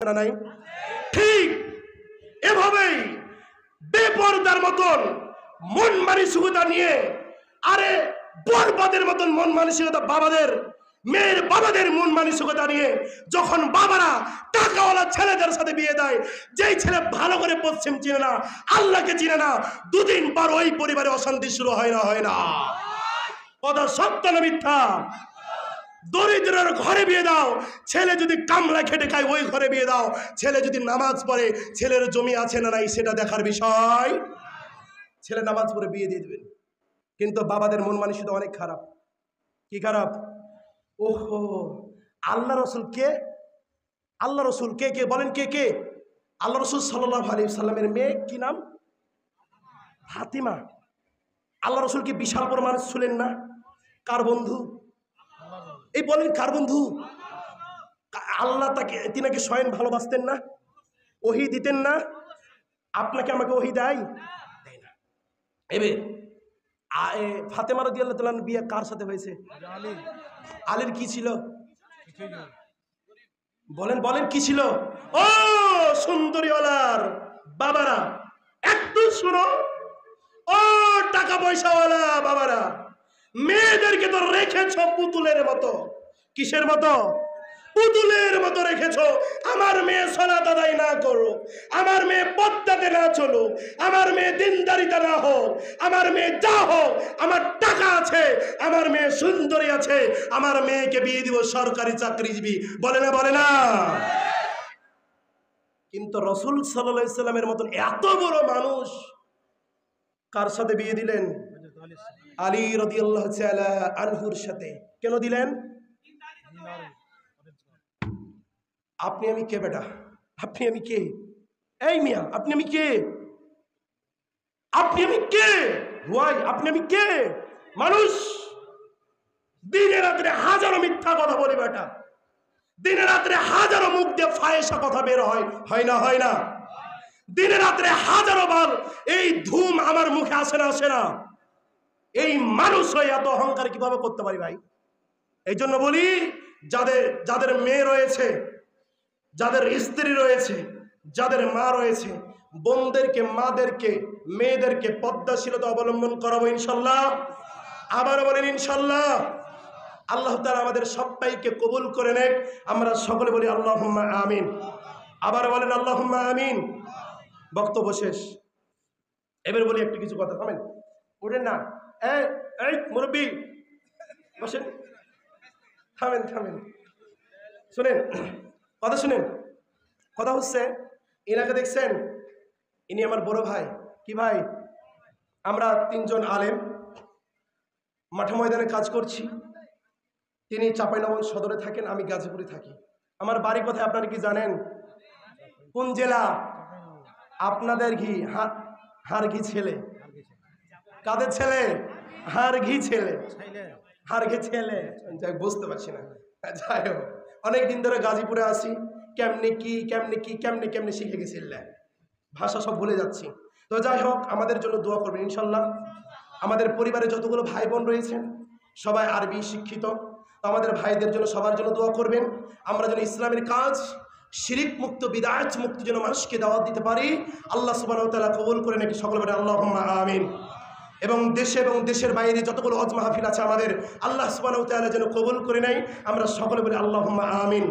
নাই? ঠিক এভাবেই বেপরদার মতন মন মানসিকতা নিয়ে, আরে বরবাদের মতন মন মানসিকতা বাবাদের, মেয়ের বাবাদের মন মানসিকতা নিয়ে যখন বাবারা টাকাওয়ালা ছেলেদের সাথে বিয়ে দেয়, যেই ছেলে ভালো করে পশ্চিম চিনে না, আল্লাহকে চিনে না, দুদিন পর ওই পরিবারে অশান্তি শুরু হয় না? কথা সত্য না মিথ্যা? দরিদ্রের ঘরে বিয়ে দাও, ছেলে যদি কামলা খেটে খায় ওই ঘরে বিয়ে দাও, ছেলে যদি নামাজ পড়ে, ছেলের জমি আছে না নাই সেটা দেখার বিষয়। ছেলে নামাজ পড়ে বিয়ে দিয়ে দেবেন, কিন্তু বাবাদের মন মানসিকতা অনেক খারাপ। কি খারাপ? ওহো, আল্লাহ রসুল কে? আল্লাহ রসুল কে কে বলেন? কে কে? আল্লাহ রসুল সাল্লাল্লাহু আলাইহি সাল্লামের মেয়ে কি নাম? ফাতিমা। আল্লাহ রসুল কি বিশাল বড় মানুষ ছিলেন না? কার বন্ধু? এই বলেন কার বন্ধু? আল্লাহ তাকে, তিনাকে স্বয়ং ভালোবাসতেন না? ওহী দিতেন না? আপনাকে আমাকে ওহী দেয় না? এবার ফাতেমা রাদিয়াল্লাহু তাআলার বিয়ে কার সাথে হয়েছে? আলীর কি ছিল? বলেন বলেন কি ছিল? ও সুন্দরীওয়ালার বাবারা একটু শুনো, ও টাকা পয়সাওয়ালা বাবারা, মেয়েদেরকে তো রেখেছ পুতুলের মতো। কিসের মতো? পুতুলের মতো রেখেছ। আমার মেয়ে সালাত আদায় না করো, আমার মেয়ে পদ্মাতে না চলো, আমার মেয়ে দিনদারিতা না হোক, আমার মেয়ে যা হোক, আমার টাকা আছে, আমার মেয়ে সুন্দরী আছে, আমার মেয়েকে বিয়ে দিব সরকারি চাকরিজীবী। বলে না? বলে না? কিন্তু রাসূল সাল্লাল্লাহু আলাইহি সাল্লামের মতন এত বড় মানুষ কার সাথে বিয়ে দিলেন? আলী রাদিয়াল্লাহু তাআলা আনহুর সাথে। কেন দিলেন? আপনি আমি কে বেটা? আপনি আমি কে? এই মিয়া, আপনি আমি কে? আপনি আমি কে? হুয়াই? আপনি আমি কে? মানুষ। দিনে রাত্রে হাজারো মিথ্যা কথা বলি বেটা, দিনে রাত্রে হাজারো মুখ দিয়ে ফায়েসা কথা বের হয় না? দিনে রাত্রে হাজারো বার এই ধূম আমার মুখে আসে না? এই মানুষ হয়ে এত অহংকার কিভাবে করতে পারি ভাই? এই জন্য বলি, যাদের মেয়ে রয়েছে, যাদের স্ত্রী রয়েছে, যাদের মা রয়েছে, বোনদেরকে, মাদেরকে, মেয়েদেরকে পদ্মাশীলতা অবলম্বন করাবো ইনশাল্লাহ। আবার বলেন ইনশাল্লাহ। আল্লাহ তাআলা আমাদের সবাইকে কবুল করে নেক। আমরা সকলে বলি আল্লাহুম্মা আমিন। আবার বলেন আল্লাহুম্মা আমিন। বক্তব্য শেষ। এবার বলি একটু কিছু কথা। থামেন, উঠেন না। এই মুরব্বী বসেন। থামেন। শুনেন কথা, শুনেন কথা হচ্ছে, এনাকে দেখছেন? ইনি আমার বড় ভাই। কি ভাই? আমরা তিনজন আলেম মাঠে ময়দানে কাজ করছি। তিনি চাঁপাইনবাবগঞ্জ সদরে থাকেন, আমি গাজীপুরে থাকি। আমার বাড়ি কোথায় আপনারা কি জানেন? কোন জেলা? আপনাদের ঘি হারঘি ছেলে। কাদের ছেলে? হারঘি ছেলে। হারঘি ছেলে বুঝতে পারছি না। যাই হোক, অনেকদিন ধরে গাজীপুরে আসি। কেমনে শিখে গেছিলেন, ভাষা সব ভুলে যাচ্ছি। তো যাই হোক, আমাদের জন্য দোয়া করবেন ইনশাল্লাহ। আমাদের পরিবারে যতগুলো ভাই বোন রয়েছেন সবাই আরবি শিক্ষিত, তো আমাদের ভাইদের জন্য, সবার জন্য দোয়া করবেন। আমরা যেন ইসলামের কাজ শিরিক মুক্ত, বিদআত মুক্ত যেন মানুষকে দাওয়াত দিতে পারি। আল্লাহ সুবহানাহু ওয়া তাআলা কবুল করে নাকি সকলে বলে আল্লাহুম্মা আমিন। এবং দেশে এবং দেশের বাইরে যতগুলো ওয়াজ মাহফিল আছে আমাদের, আল্লাহ সুবহানাহু ওয়া তাআলা যেন কবুল করে নেয়। আমরা সকলে বলি আল্লাহুম্মা আমিন।